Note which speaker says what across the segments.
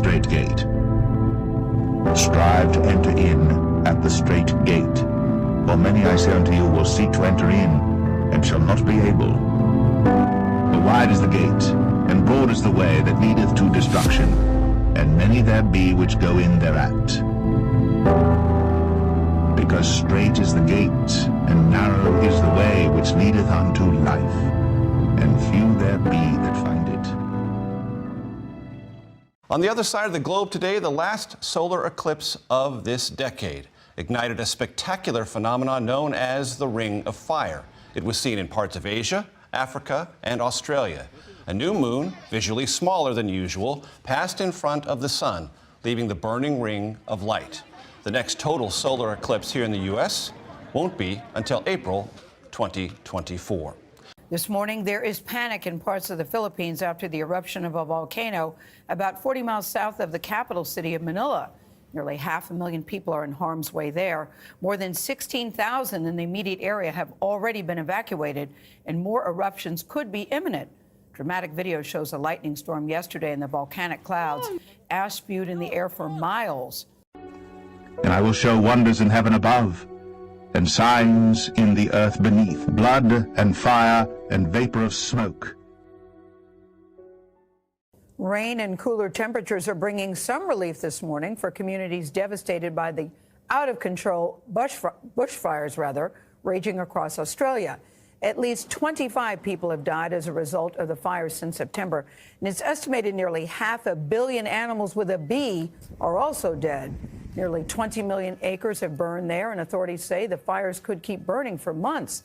Speaker 1: strait gate. Strive to enter in at the strait gate. For many, I say unto you, will seek to enter in, and shall not be able. For wide is the gate, and broad is the way that leadeth to destruction, and many there be which go in thereat. Because strait is the gate, and narrow is the way which leadeth unto life, and few there be that find it.
Speaker 2: On the other side of the globe today, the last solar eclipse of this decade ignited a spectacular phenomenon known as the Ring of Fire. It was seen in parts of Asia, Africa, and Australia. A new moon, visually smaller than usual, passed in front of the sun, leaving the burning ring of light. The next total solar eclipse here in the U.S. won't be until April 2024.
Speaker 3: This morning, there is panic in parts of the Philippines after the eruption of a volcano about 40 miles south of the capital city of Manila. Nearly 500,000 people are in harm's way there. More than 16,000 in the immediate area have already been evacuated, and more eruptions could be imminent. Dramatic video shows a lightning storm yesterday in the volcanic clouds. Ash spewed in the air for miles.
Speaker 1: And I will show wonders in heaven above, and signs in the earth beneath, blood and fire and vapor of smoke.
Speaker 3: Rain and cooler temperatures are bringing some relief this morning for communities devastated by the out-of-control bushfires raging across Australia. At least 25 people have died as a result of the fires since September, and it's estimated nearly 500 million animals with a B are also dead. Nearly 20 million acres have burned there, and authorities say the fires could keep burning for months.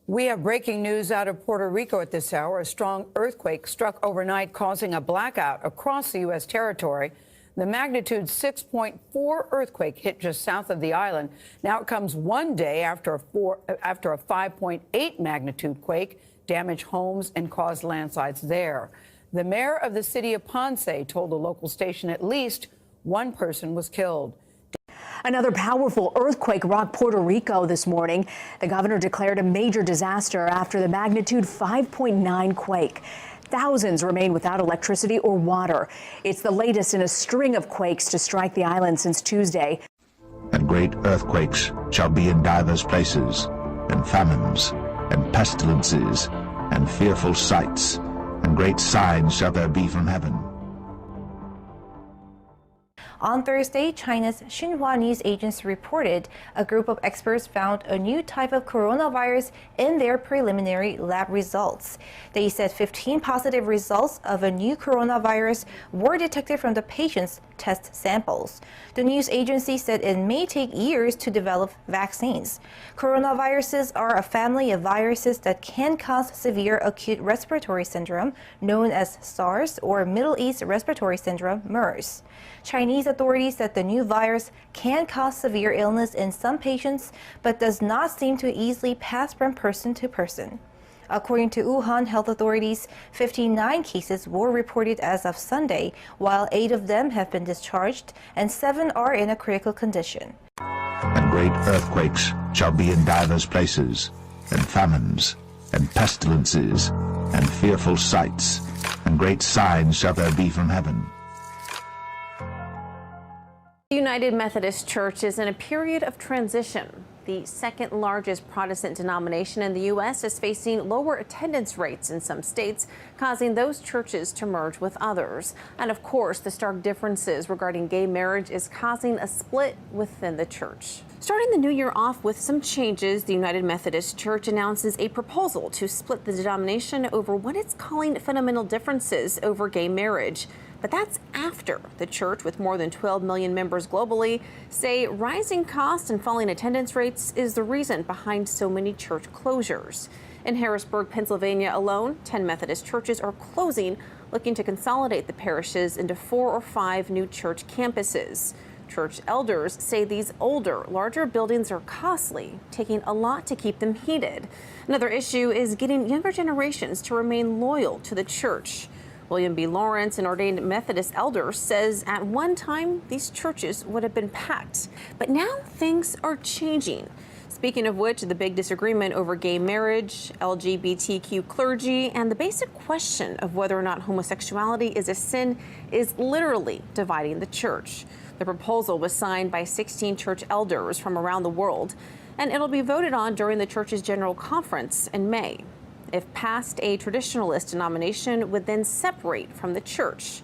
Speaker 3: We have breaking news out of Puerto Rico at this hour. A strong earthquake struck overnight, causing a blackout across the U.S. territory. The magnitude 6.4 earthquake hit just south of the island. Now it comes one day after a 5.8 magnitude quake damaged homes and caused landslides there. The mayor of the city of Ponce told a local station at least one person was killed.
Speaker 4: Another powerful earthquake rocked Puerto Rico this morning. The governor declared a major disaster after the magnitude 5.9 quake. Thousands remain without electricity or water. It's the latest in a string of quakes to strike the island since Tuesday.
Speaker 1: And great earthquakes shall be in divers places, and famines, and pestilences, and fearful sights, and great signs shall there be from heaven.
Speaker 5: On Thursday, China's Xinhua news agency reported a group of experts found a new type of coronavirus in their preliminary lab results. They said 15 positive results of a new coronavirus were detected from the patient's test samples. The news agency said it may take years to develop vaccines. Coronaviruses are a family of viruses that can cause severe acute respiratory syndrome, known as SARS or Middle East Respiratory Syndrome, MERS. Chinese authorities said the new virus can cause severe illness in some patients, but does not seem to easily pass from person to person. According to Wuhan health authorities, 59 cases were reported as of Sunday, while 8 of them have been discharged and 7 are in a critical condition.
Speaker 1: And great earthquakes shall be in divers places, and famines, and pestilences, and fearful sights, and great signs shall there be from heaven.
Speaker 6: The United Methodist Church is in a period of transition. The second largest Protestant denomination in the U.S. is facing lower attendance rates in some states, causing those churches to merge with others. And of course, the stark differences regarding gay marriage is causing a split within the church. Starting the new year off with some changes, the United Methodist Church announces a proposal to split the denomination over what it's calling fundamental differences over gay marriage. But that's after the church, with more than 12 million members globally, say rising costs and falling attendance rates is the reason behind so many church closures. In Harrisburg, Pennsylvania alone, 10 Methodist churches are closing, looking to consolidate the parishes into 4 or 5 new church campuses. Church elders say these older, larger buildings are costly, taking a lot to keep them heated. Another issue is getting younger generations to remain loyal to the church. William B. Lawrence, an ordained Methodist elder, says at one time these churches would have been packed. But now things are changing. Speaking of which, the big disagreement over gay marriage, LGBTQ clergy, and the basic question of whether or not homosexuality is a sin is literally dividing the church. The proposal was signed by 16 church elders from around the world, and it'll be voted on during the church's general conference in May. If passed, a traditionalist denomination would then separate from the church.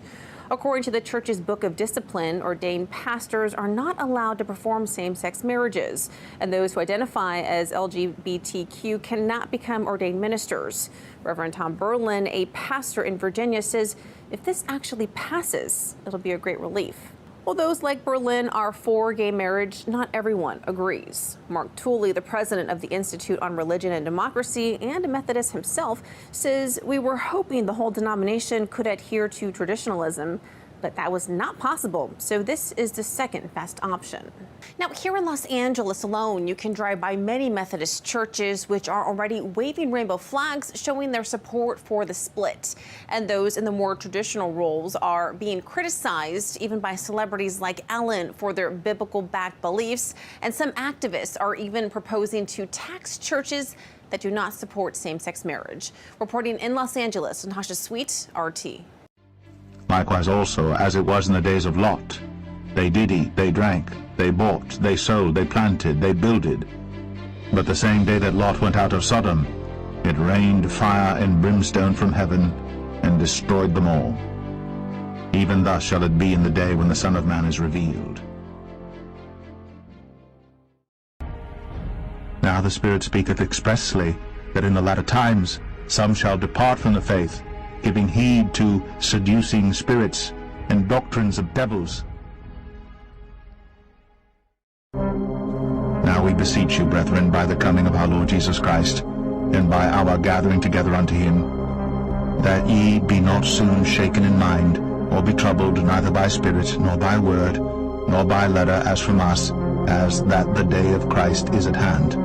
Speaker 6: According to the church's Book of Discipline, ordained pastors are not allowed to perform same-sex marriages, and those who identify as LGBTQ cannot become ordained ministers. Reverend Tom Berlin, a pastor in Virginia, says if this actually passes, it'll be a great relief. While those like Berlin are for gay marriage, not everyone agrees. Mark Tooley, the president of the Institute on Religion and Democracy and a Methodist himself, says we were hoping the whole denomination could adhere to traditionalism, but that was not possible. So this is the second best option. Now, here in Los Angeles alone, you can drive by many Methodist churches which are already waving rainbow flags showing their support for the split. And those in the more traditional roles are being criticized even by celebrities like Ellen for their biblical-backed beliefs. And some activists are even proposing to tax churches that do not support same-sex marriage. Reporting in Los Angeles, Natasha Sweet, RT.
Speaker 1: Likewise also, as it was in the days of Lot, they did eat, they drank, they bought, they sold, they planted, they builded. But the same day that Lot went out of Sodom, it rained fire and brimstone from heaven, and destroyed them all. Even thus shall it be in the day when the Son of Man is revealed. Now the Spirit speaketh expressly, that in the latter times some shall depart from the faith, giving heed to seducing spirits and doctrines of devils. Now we beseech you, brethren, by the coming of our Lord Jesus Christ, and by our gathering together unto him, that ye be not soon shaken in mind, or be troubled, neither by spirit, nor by word, nor by letter as from us, as that the day of Christ is at hand.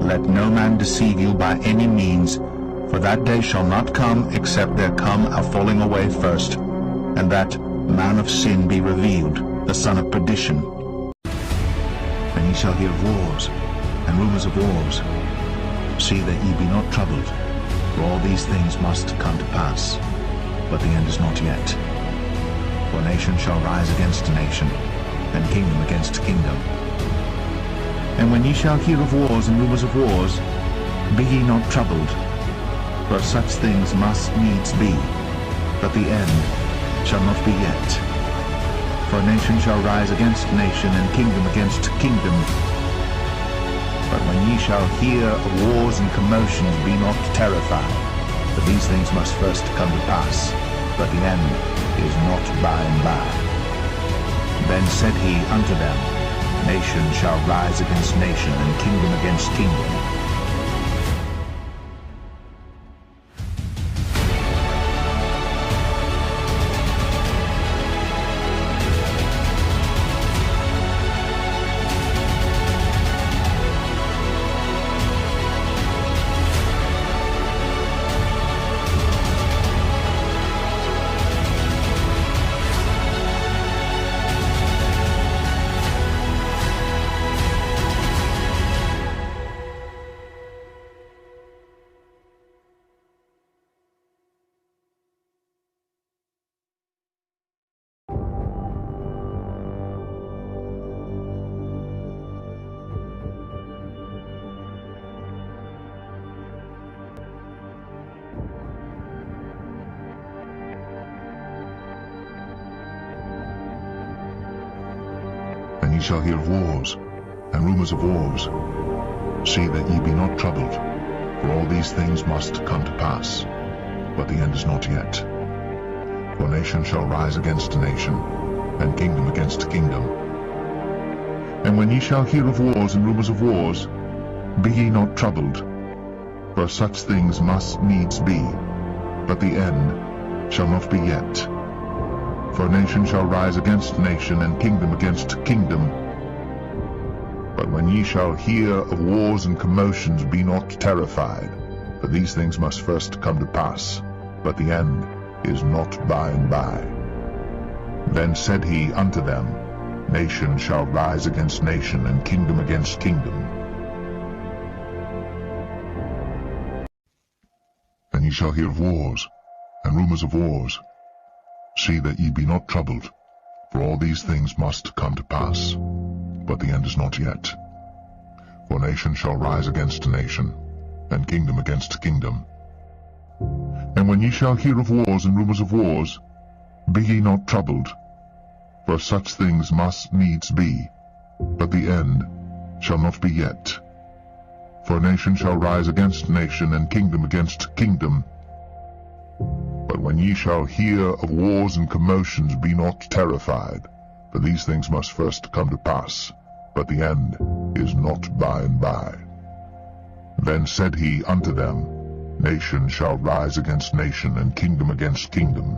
Speaker 1: Let no man deceive you by any means, for that day shall not come, except there come a falling away first, and that man of sin be revealed, the son of perdition. And ye shall hear of wars, and rumors of wars. See that ye be not troubled, for all these things must come to pass, but the end is not yet. For nation shall rise against nation, and kingdom against kingdom. And when ye shall hear of wars and rumors of wars, be ye not troubled, for such things must needs be, but the end shall not be yet. For nation shall rise against nation, and kingdom against kingdom. But when ye shall hear of wars and commotions, be not terrified, for these things must first come to pass, but the end is not by and by. Then said he unto them, Nation shall rise against nation, and kingdom against kingdom. And ye shall hear of wars, and rumors of wars. See that ye be not troubled, for all these things must come to pass, but the end is not yet. For nation shall rise against nation, and kingdom against kingdom. And when ye shall hear of wars and rumors of wars, be ye not troubled, for such things must needs be, but the end shall not be yet. For nation shall rise against nation, and kingdom against kingdom. But when ye shall hear of wars and commotions, be not terrified, for these things must first come to pass, but the end is not by and by. Then said he unto them, Nation shall rise against nation, and kingdom against kingdom. And ye shall hear of wars, and rumors of wars. See that ye be not troubled, for all these things must come to pass, but the end is not yet. For nation shall rise against nation, and kingdom against kingdom. And when ye shall hear of wars and rumors of wars, be ye not troubled, for such things must needs be, but the end shall not be yet. For nation shall rise against nation, and kingdom against kingdom. But when ye shall hear of wars and commotions, be not terrified, for these things must first come to pass, but the end is not by and by. Then said he unto them, Nation shall rise against nation, and kingdom against kingdom.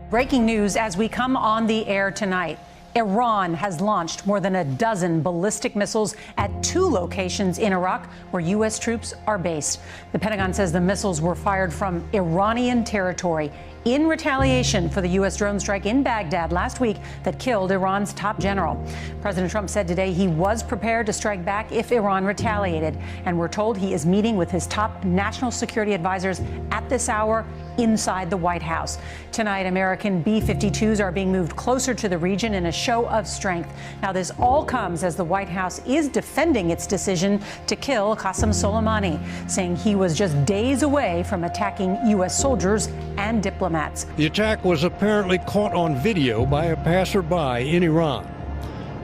Speaker 7: Breaking news as we come on the air tonight. Iran has launched more than a dozen ballistic missiles at 2 locations in Iraq where U.S. troops are based. The Pentagon says the missiles were fired from Iranian territory in retaliation for the U.S. drone strike in Baghdad last week that killed Iran's top general. President Trump said today he was prepared to strike back if Iran retaliated, and we're told he is meeting with his top national security advisors at this hour inside the White House. Tonight, American B-52s are being moved closer to the region in a show of strength. Now, this all comes as the White House is defending its decision to kill Qasem Soleimani, saying he was just days away from attacking U.S. soldiers and diplomats.
Speaker 8: The attack was apparently caught on video by a passerby in Iran.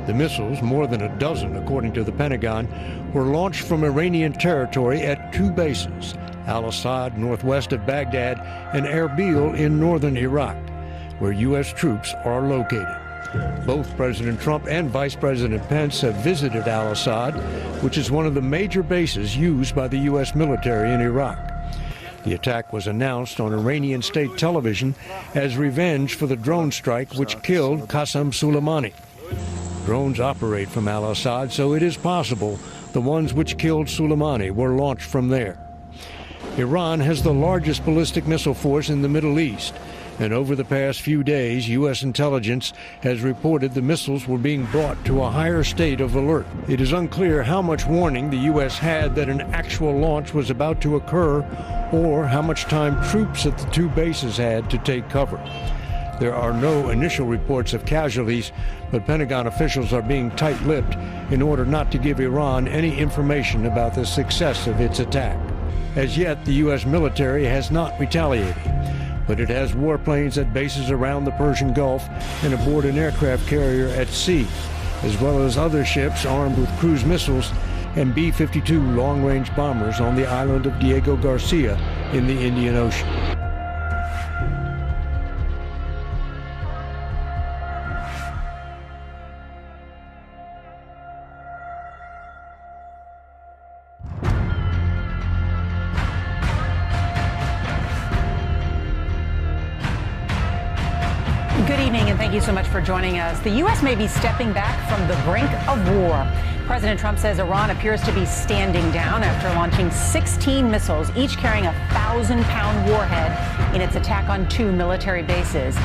Speaker 8: The missiles, more than a dozen according to the Pentagon, were launched from Iranian territory at 2 bases, Al-Assad northwest of Baghdad and Erbil in northern Iraq, where U.S. troops are located. Both President Trump and Vice President Pence have visited Al-Assad, which is one of the major bases used by the U.S. military in Iraq. The attack was announced on Iranian state television as revenge for the drone strike which killed Qasem Soleimani. Drones operate from Al-Assad, so it is possible the ones which killed Soleimani were launched from there. Iran has the largest ballistic missile force in the Middle East, and over the past few days, U.S. intelligence has reported the missiles were being brought to a higher state of alert. It is unclear how much warning the U.S. had that an actual launch was about to occur, or how much time troops at the 2 bases had to take cover. There are no initial reports of casualties, but Pentagon officials are being tight-lipped in order not to give Iran any information about the success of its attack. As yet, the U.S. military has not retaliated, but it has warplanes at bases around the Persian Gulf and aboard an aircraft carrier at sea, as well as other ships armed with cruise missiles and B-52 long-range bombers on the island of Diego Garcia in the Indian Ocean.
Speaker 7: Good evening, and thank you so much for joining us. The U.S. may be stepping back from the brink of war. President Trump says Iran appears to be standing down after launching 16 missiles, each carrying a 1,000-pound warhead in its attack on 2 military bases.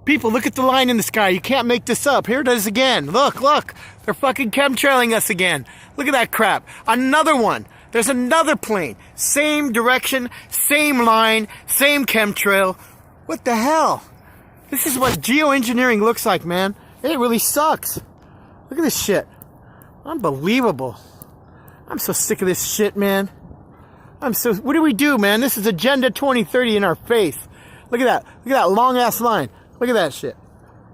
Speaker 9: People, look at the line in the sky. You can't make this up. Here it is again. Look, look. They're fucking chemtrailing us again. Look at that crap. Another one. There's another plane. Same direction, same line, same chemtrail. What the hell? This is what geoengineering looks like, man. It really sucks. Look at this shit. Unbelievable. I'm so sick of this shit, man. What do we do, man? This is Agenda 2030 in our face. Look at that. Look at that long-ass line. Look at that shit.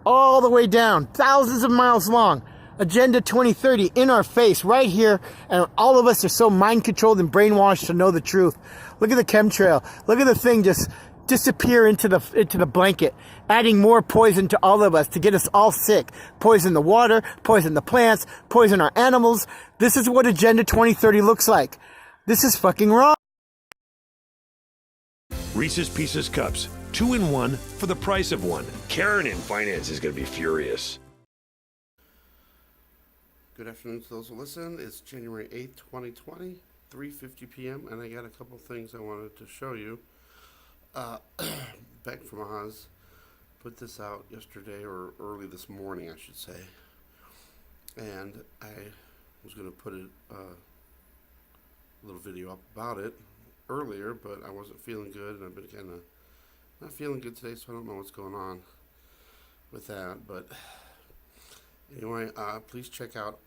Speaker 9: All the way down. Thousands of miles long. Agenda 2030 in our face right here. And all of us are so mind-controlled and brainwashed to know the truth. Look at the chemtrail. Look at the thing just disappear into the blanket, adding more poison to all of us to get us all sick. Poison the water, poison the plants, poison our animals. This is what Agenda 2030 looks like. This is fucking wrong.
Speaker 10: Reese's Pieces Cups, 2-in-1 for the price of one. Karen in finance is going to be furious.
Speaker 11: Good afternoon to those who listen. It's January 8th, 2020, 3:50 p.m., and I got a couple things I wanted to show you. Beck from Oz put this out yesterday, or early this morning, I should say. And I was going to put a little video up about it earlier, but I wasn't feeling good, and I've been kind of not feeling good today, so I don't know what's going on with that. But anyway, please check out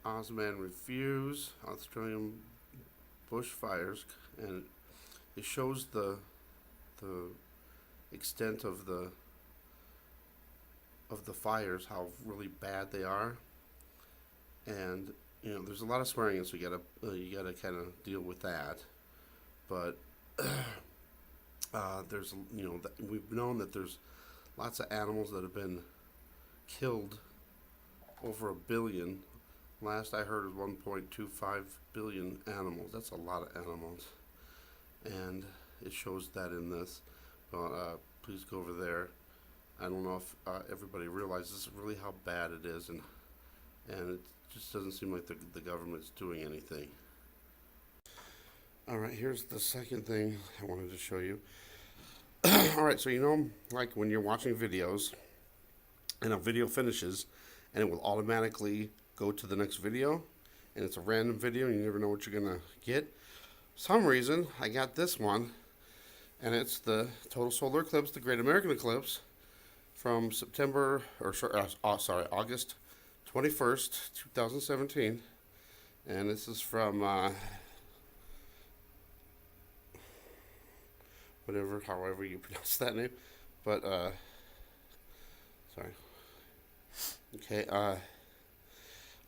Speaker 11: Ozman Reviews, Australian bushfires, and it shows the extent of the fires, how really bad they are. And you know, there's a lot of swearing, so you gotta kind of deal with that. But there's, you know, we've known that there's lots of animals that have been killed, over 1 billion. Last I heard was 1.25 billion animals. That's a lot of animals, and it shows that in this. Well, please go over there. I don't know if everybody realizes really how bad it is, and it just doesn't seem like the government's doing anything. Alright, here's the second thing I wanted to show you. Alright, so you know, like when you're watching videos, and a video finishes, and it will automatically go to the next video, and it's a random video, and you never know what you're going to get. For some reason, I got this one, and it's the total solar eclipse, the Great American Eclipse, from August 21st, 2017, and this is from, however you pronounce that name, but, sorry. Okay, I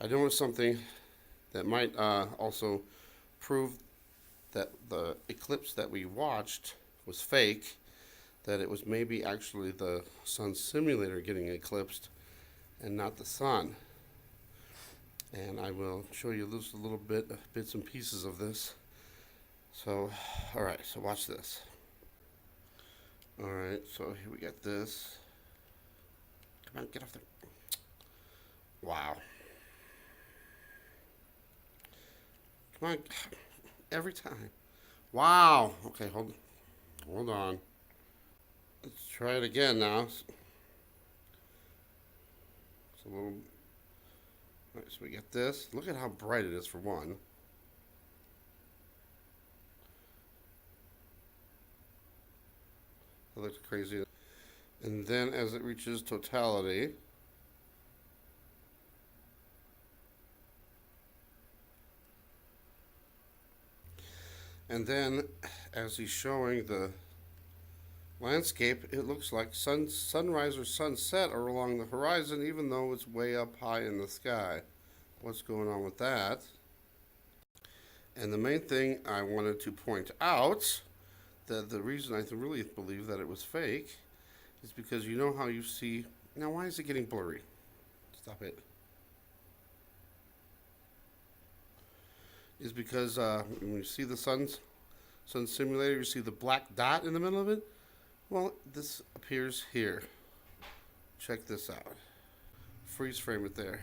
Speaker 11: noticed something that might also prove that the eclipse that we watched was fake, that it was maybe actually the sun simulator getting eclipsed and not the sun. And I will show you just a little bits and pieces of this. So, alright, so watch this. Alright, so here we got this. Come on, get off there. Wow. Come on. Every time. Wow. Okay, hold on. Let's try it again now. It's a little... Alright, so we get this. Look at how bright it is for one. That looks crazy. And then as it reaches totality, and then as he's showing the landscape, it looks like sunrise or sunset are along the horizon, even though it's way up high in the sky. What's going on with that? And the main thing I wanted to point out, that the reason I really believe that it was fake, is because you know how you see... Now, why is it getting blurry? Stop it. Is because when you see the sun simulator, you see the black dot in the middle of it. Well, this appears here. Check this out. Freeze frame it there.